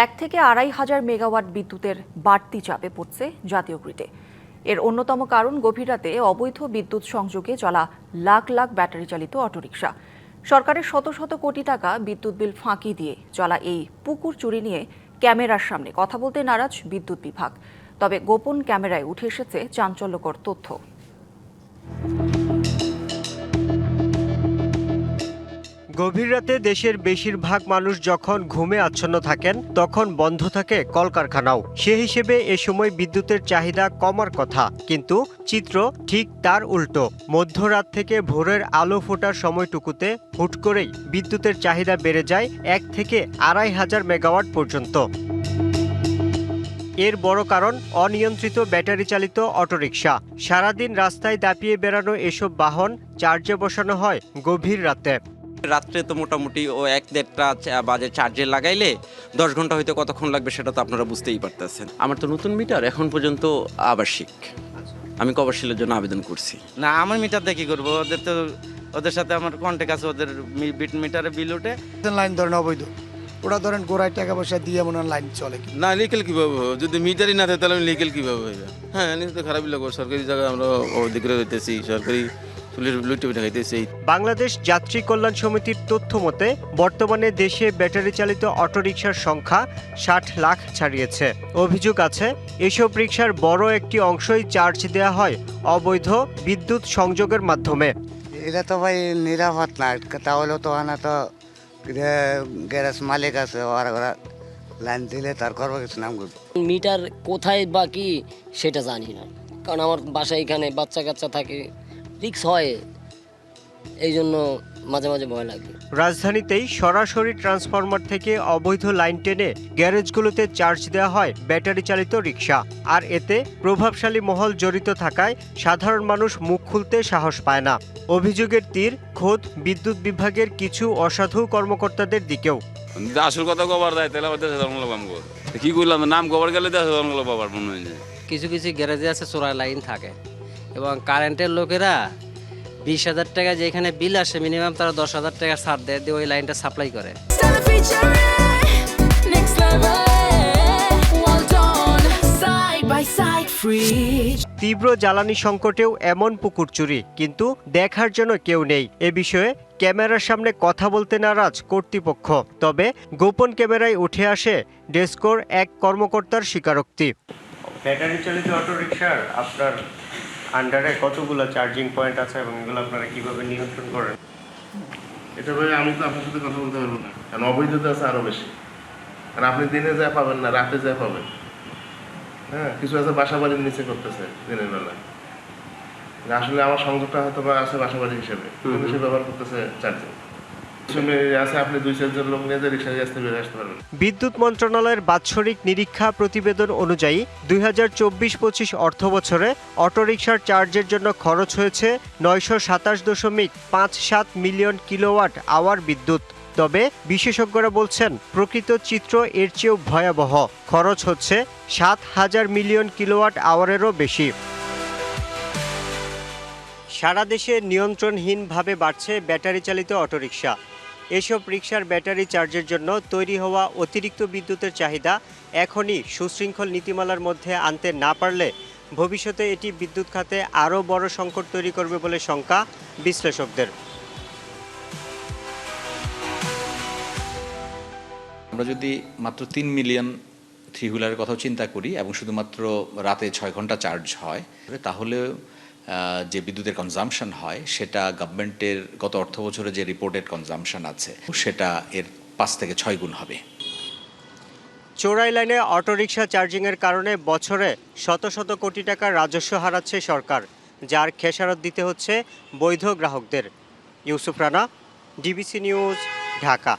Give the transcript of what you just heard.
1 থেকে 2,500 মেগাওয়াট বিদ্যুতের বাড়তি চাপে পড়ছে জাতীয় গ্রিডে। এর অন্যতম কারণ গভীর রাতে অবৈধ বিদ্যুৎ সংযোগে চলা লাখ লাখ ব্যাটারি চালিত অটোরিকশা। সরকারের শত শত কোটি টাকা বিদ্যুৎ বিল ফাঁকি দিয়ে চলা এই পুকুর চুরি নিয়ে ক্যামেরার সামনে কথা বলতে নারাজ বিদ্যুৎ বিভাগ। তবে গোপন ক্যামেরায় উঠে এসেছে চাঞ্চল্যকর তথ্য। গভীর রাতে দেশের বেশিরভাগ মানুষ যখন ঘুমে আচ্ছন্ন থাকেন তখন বন্ধ থাকে কলকারখানাও। সে হিসেবে এ সময় বিদ্যুতের চাহিদা কমার কথা, কিন্তু চিত্র ঠিক তার উল্টো। মধ্যরাত থেকে ভোরের আলো ফোটার সময়টুকুতে হুট করেই বিদ্যুতের চাহিদা বেড়ে যায় 1 থেকে 2,500 মেগাওয়াট পর্যন্ত। এর বড় কারণ অনিয়ন্ত্রিত ব্যাটারি চালিত অটোরিকশা। সারাদিন রাস্তায় দাপিয়ে বেড়ানো এসব বাহন চার্জে বসানো হয় গভীর রাতে। রাত্রে তো মোটামুটি 1-1.5টা বাজে চার্জে লাগাইলে 10 ঘন্টা হইতে কতক্ষণ লাগবে সেটা তো আপনারা বুঝতেই পারতেছেন। আমার তো নতুন মিটার, এখন পর্যন্ত আবাসিক। আমি কমার্শিয়ালের জন্য আবেদন করছি। না, আমার মিটার দিয়ে কি করবো? ওদের সাথে আমার কন্ট্যাক্ট আছে, ওদের মিটারে বিল ওঠে। লাইন ধরেন অবৈধ, ওরা ধরেন গোড়ায় টাকা পয়সা দিয়ে মনে লাইন চলে। না, লিগেল কিভাবে হবে? যদি মিটারই না থাকে তাহলে লিগেল কিভাবে হবে? হ্যাঁ, এমনি তো খারাপই লাগবে। সরকারি জায়গায় আমরা অধিকারে হইতেছি, সরকারি বাংলাদেশ যাত্রী কল্যাণ সমিতির তথ্য মতে বর্তমানে দেশে ব্যাটারি চালিত অটোরিকশার সংখ্যা 60 লাখ ছাড়িয়েছে। অভিযোগ আছে এসব রিকশার বড় একটি অংশই চার্জ দেওয়া হয় অবৈধ বিদ্যুৎ সংযোগের মাধ্যমে। এটা তো ভাই নিরাপদ না, তাহলে তো আনা তো গ্যারেজ মালিক আছে, ওরা লাইন দিলে তার করবো কিছু নাম করবো। মিটার কোথায় বা কি সেটা জানি না, কারণ আমার বাসায় এখানে বাচ্চা কাচ্চা থাকে, রিক্স হয়, এই জন্য মাঝে মাঝে ভয় লাগে। রাজধানীতেই সরাসরি ট্রান্সফরমার থেকে অবৈধ লাইন টেনে গ্যারেজগুলোতে চার্জ দেওয়া হয় ব্যাটারি চালিত রিকশা। আর এতে প্রভাবশালী মহল জড়িত থাকায় সাধারণ মানুষ মুখ খুলতে সাহস পায় না। অভিযোগের তীর খোদ বিদ্যুৎ বিভাগের কিছু অসাধু কর্মকর্তাদের দিকেও। আসল কথা কবার দেয় তাহলে আমাদের কি করলাম, নাম কবার গেলে বাবার মনে হয়। কিছু কিছু গ্যারেজে আছে চোরা লাইন থাকে, এবং কারেন্টের লোকেরা 20,000 টাকা যেখানে বিল আসে মিনিমাম তারা 10,000 টাকা ছাড় দেয়, দিয়ে ওই লাইনটা সাপ্লাই করে। তীব্র জ্বালানি সংকটেও এমন পুকুর চুরি, কিন্তু দেখার জন্য কেউ নেই। এ বিষয়ে ক্যামেরার সামনে কথা বলতে নারাজ কর্তৃপক্ষ। তবে গোপন ক্যামেরায় উঠে আসে ডেসকোর এক কর্মকর্তার স্বীকারোক্তি। ব্যাটারি চালিত অটোরিকশার আপনার আন্ডারে কতগুলো চার্জিং পয়েন্ট আছে এবং এগুলো আপনারা কিভাবে নিয়ন্ত্রণ করেন? এটা ভাই আমি তো আপনার সাথে কথা বলতে পারবো না, কারণ অবৈধতা আছে আরো বেশি। আর আপনি দিনে যা পাবেন না, রাতে যা পাবেন। হ্যাঁ, কিছু আছে বাসা বাড়ির নিচে করতেছে দিনের বেলা। আসলে আমার সংযোগটা হয়তো বা আছে বাসা বাড়ি হিসেবে, কিন্তু সে ব্যবহার করতেছে চার্জিং। বিদ্যুৎ মন্ত্রণালয়ের বাৎসরিক নিরীক্ষা প্রতিবেদন অনুযায়ী 2024-25 অর্থবছরে অটোরিকশার চার্জের জন্য খরচ হয়েছে 927.57 মিলিয়ন কিলোওয়াট আওয়ার বিদ্যুৎ। তবে বিশেষজ্ঞরা বলছেন প্রকৃত চিত্র এর চেয়েও ভয়াবহ। খরচ হচ্ছে 7,000 মিলিয়ন কিলোওয়াট আওয়ারেরও বেশি। সারা দেশে নিয়ন্ত্রণহীনভাবে বাড়ছে ব্যাটারি চালিত অটোরিকশা। এসব রিকশার ব্যাটারি চার্জের জন্য তৈরি হওয়া অতিরিক্ত বিদ্যুতের চাহিদা এখনই সুশৃঙ্খল নীতিমালার মধ্যে আনতে না পারলে ভবিষ্যতে এটি বিদ্যুৎ খাতে আরও বড় সংকট তৈরি করবে বলে শঙ্কা বিশ্লেষকদের। আমরা যদি মাত্র 3 মিলিয়ন থ্রি হুইলারের কথাও চিন্তা করি এবং শুধুমাত্র রাতে 6 ঘন্টা চার্জ হয়, তাহলে যে বিদ্যুতের কনজাম্পশন হয় সেটা গভর্নমেন্টের গত অর্থ বছরে যে রিপোর্টেড কনজাম্পশন আছে সেটা এর 5 থেকে 6 গুণ হবে। চোরাই লাইনে অটোরিকশা চার্জিংয়ের কারণে বছরে শত শত কোটি টাকার রাজস্ব হারাচ্ছে সরকার, যার খেসারত দিতে হচ্ছে বৈধ গ্রাহকদের। Yusuf Rana, DBC news, Dhaka.